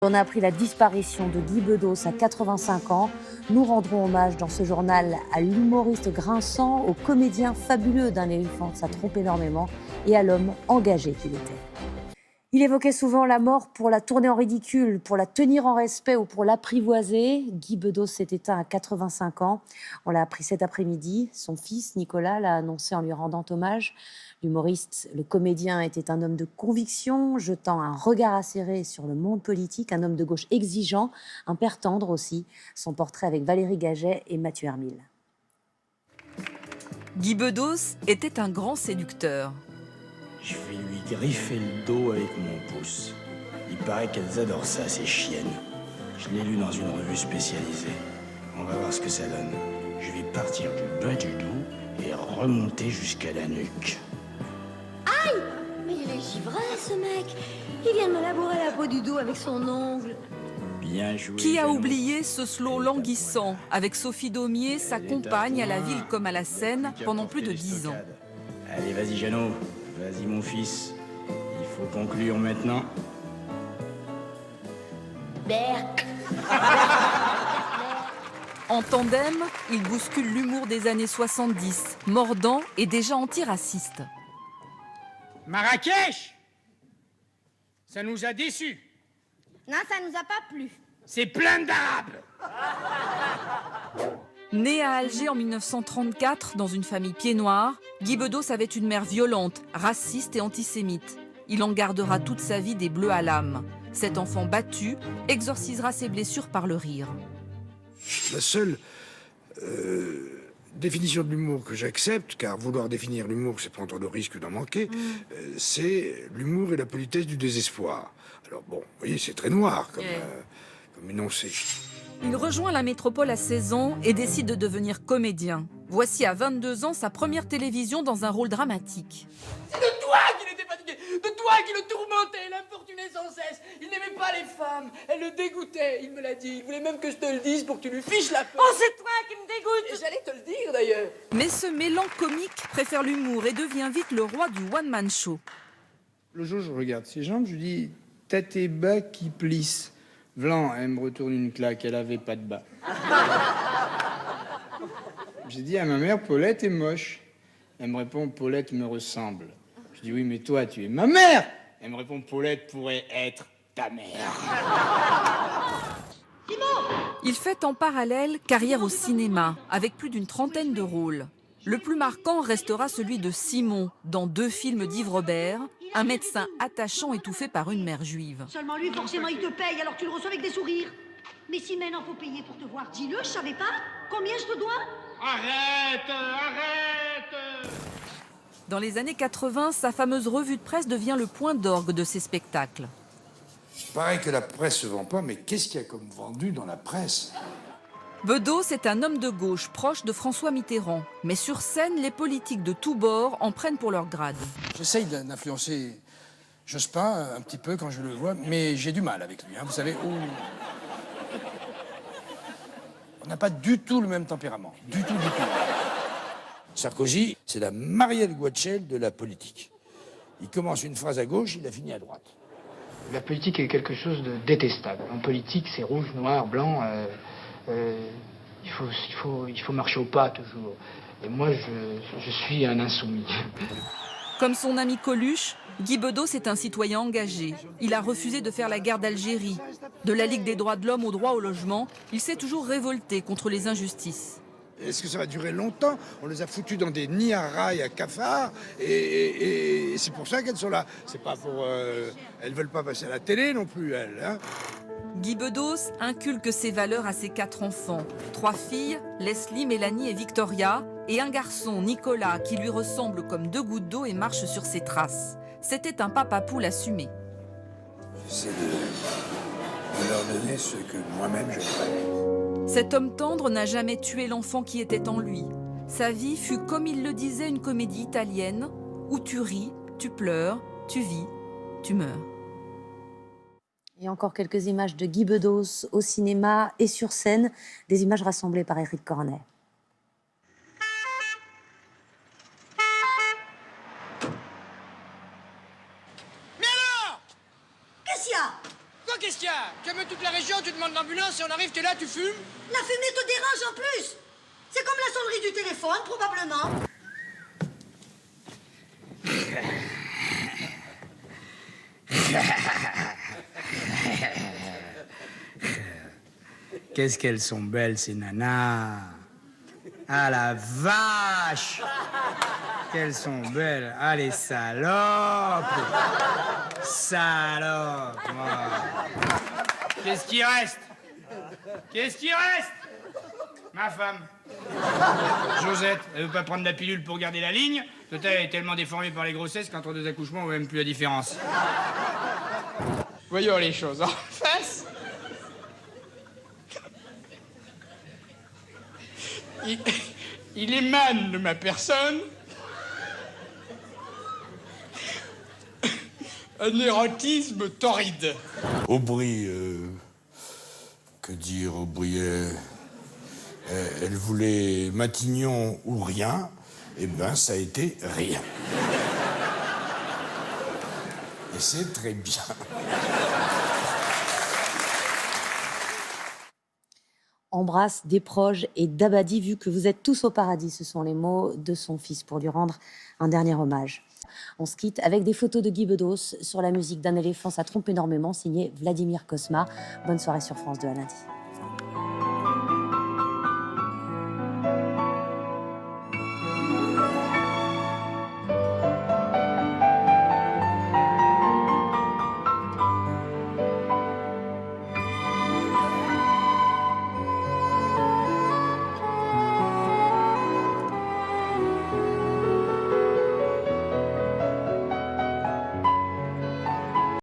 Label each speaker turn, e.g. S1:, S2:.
S1: On a appris la disparition de Guy Bedos à 85 ans. Nous rendrons hommage dans ce journal à l'humoriste grinçant, au comédien fabuleux d'un éléphant, ça trompe énormément, et à l'homme engagé qu'il était. Il évoquait souvent la mort pour la tourner en ridicule, pour la tenir en respect ou pour l'apprivoiser. Guy Bedos s'est éteint à 85 ans. On l'a appris cet après-midi. Son fils, Nicolas, l'a annoncé en lui rendant hommage. L'humoriste, le comédien était un homme de conviction, jetant un regard acéré sur le monde politique, un homme de gauche exigeant, un père tendre aussi. Son portrait avec Valérie Gaget et Mathieu Hermil.
S2: Guy Bedos était un grand séducteur.
S3: Je vais lui griffer le dos avec mon pouce. Il paraît qu'elles adorent ça, ces chiennes. Je l'ai lu dans une revue spécialisée. On va voir ce que ça donne. Je vais partir du bas du dos et remonter jusqu'à la nuque.
S4: Aïe! Mais il est givré, ce mec. Il vient de me labourer la peau du dos avec son ongle.
S3: Bien joué.
S2: Qui a
S3: Jeannot.
S2: oublié ce slow languissant avec Sophie Daumier, sa compagne à la ville comme à la scène pendant plus de 10 ans.
S3: Allez, vas-y, Jeannot. Vas-y, mon fils. Il faut conclure maintenant.
S4: Berk.
S2: En tandem, ils bousculent l'humour des années 70, mordant et déjà antiraciste.
S5: Marrakech, ça nous a déçus.
S4: Non, ça nous a pas plu.
S5: C'est plein d'Arabes.
S2: Né à Alger en 1934 dans une famille pied noir, Guy Bedos avait une mère violente, raciste et antisémite. Il en gardera toute sa vie des bleus à l'âme. Cet enfant battu exorcisera ses blessures par le rire.
S6: La seule définition de l'humour que j'accepte, car vouloir définir l'humour, c'est prendre le risque d'en manquer, c'est l'humour et la politesse du désespoir. Alors bon, vous voyez, c'est très noir comme énoncé.
S2: Il rejoint la métropole à 16 ans et décide de devenir comédien. Voici à 22 ans sa première télévision dans un rôle dramatique.
S5: C'est de toi qu'il était fatigué, de toi qui le tourmentait, l'importunait sans cesse. Il n'aimait pas les femmes, elle le dégoûtait, il me l'a dit. Il voulait même que je te le dise pour que tu lui fiches la paix.
S4: Oh, c'est toi qui me dégoûte.
S5: Et j'allais te le dire d'ailleurs.
S2: Mais ce mélange comique préfère l'humour et devient vite le roi du one-man show.
S7: Le jour, je regarde ses jambes, je dis « T'as tes bas qui plissent ». Vlan, elle me retourne une claque, elle avait pas de bas. J'ai dit à ma mère, Paulette est moche. Elle me répond, Paulette me ressemble. Je dis, oui, mais toi, tu es ma mère. Elle me répond, Paulette pourrait être ta mère.
S2: Il fait en parallèle carrière au cinéma, avec plus d'une trentaine de rôles. Le plus marquant restera celui de Simon, dans 2 films d'Yves Robert, un médecin attachant étouffé par une mère juive.
S8: Seulement lui, forcément, il te paye, alors tu le reçois avec des sourires. Mais si maintenant faut payer pour te voir, dis-le, je savais pas. Combien je te dois?
S5: Arrête, arrête.
S2: Dans les années 80, sa fameuse revue de presse devient le point d'orgue de ses spectacles.
S6: Pareil que la presse se vend pas, mais qu'est-ce qu'il y a comme vendu dans la presse?
S2: Bedos est un homme de gauche proche de François Mitterrand. Mais sur scène, les politiques de tous bords en prennent pour leur grade.
S9: J'essaye d'influencer Jospin un petit peu quand je le vois, mais j'ai du mal avec lui, hein, vous savez. On n'a pas du tout le même tempérament. Du tout, du tout.
S6: Sarkozy, c'est la Marielle Guachel de la politique. Il commence une phrase à gauche, il la finit à droite.
S7: La politique est quelque chose de détestable. En politique, c'est rouge, noir, blanc. Il faut marcher au pas toujours. Et moi, je suis un insoumis.
S2: Comme son ami Coluche, Guy Bedos est un citoyen engagé. Il a refusé de faire la guerre d'Algérie. De la Ligue des droits de l'homme au droit au logement, il s'est toujours révolté contre les injustices.
S6: Est-ce que ça va durer longtemps? On les a foutus dans des nids à rats et à cafards, et c'est pour ça qu'elles sont là. C'est pas pour... elles veulent pas passer à la télé non plus, elles. Hein.
S2: Guy Bedos inculque ses valeurs à ses 4 enfants. 3 filles, Leslie, Mélanie et Victoria, et un garçon, Nicolas, qui lui ressemble comme 2 gouttes d'eau et marche sur ses traces. C'était un papa poule assumé.
S6: J'essaie de leur donner ce que moi-même je ferais.
S2: Cet homme tendre n'a jamais tué l'enfant qui était en lui. Sa vie fut, comme il le disait, une comédie italienne, où tu ris, tu pleures, tu vis, tu meurs.
S1: Et encore quelques images de Guy Bedos au cinéma et sur scène, des images rassemblées par Éric Cornet.
S5: Mais alors,
S8: Qu'est-ce qu'il y a?
S5: quoi qu'est-ce qu'il y a? Que
S9: fumer toute la région, tu demandes l'ambulance et on arrive, t'es là, tu fumes.
S8: La fumée te dérange en plus. C'est comme la sonnerie du téléphone, probablement.
S7: Qu'est-ce qu'elles sont belles, ces nanas. Ah, la vache. Qu'elles sont belles. Ah, les salopes. Salopes. Oh. Qu'est-ce qui reste? Qu'est-ce qui reste? Ma femme. Josette, elle veut pas prendre la pilule pour garder la ligne. Peut-être elle est tellement déformée par les grossesses qu'entre deux accouchements, on voit même plus la différence. Voyons les choses en face. Il émane de ma personne un érotisme torride.
S6: Aubry, que dire, Aubry, elle voulait Matignon ou rien, eh ben ça a été rien. Et c'est très bien.
S1: Embrasse Desproges et Dabadi, vu que vous êtes tous au paradis. Ce sont les mots de son fils pour lui rendre un dernier hommage. On se quitte avec des photos de Guy Bedos sur la musique d'un éléphant, ça trompe énormément, signé Vladimir Cosma. Bonne soirée sur France 2 à lundi.